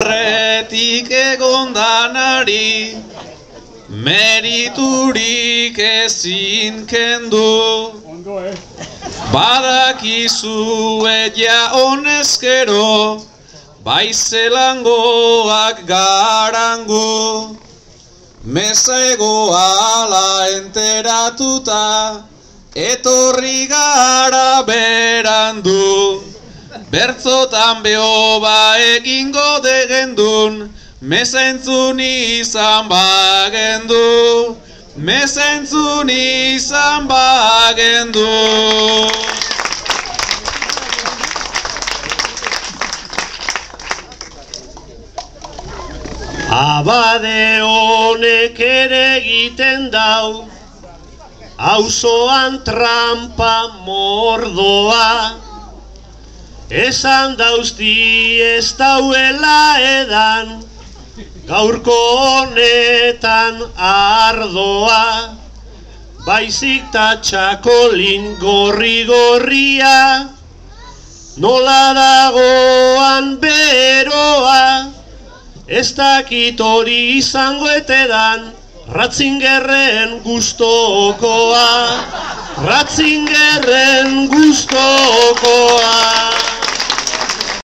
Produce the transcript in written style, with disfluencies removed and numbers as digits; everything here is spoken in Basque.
aurretik egondanari, meriturik ezin kendu. Badakizue ja honezkero, baizelangoak garango. Meza egoala enteratuta, etorri gara berandu. Bertzotan behoba egingo degendun, meza entzun izan bagendu. Meza entzun izan bagendu. Abade honek ere egiten dau, auzoan trampa mordoa. Esan dauzti ez dauela edan, gaurko honetan ardoa. Baizik ta txakolin gorri-gorria, nola dagoan beroa. Ez dakit hori izango etedan, Ratzingerren gustokoa. Ratzingerren gustokoa.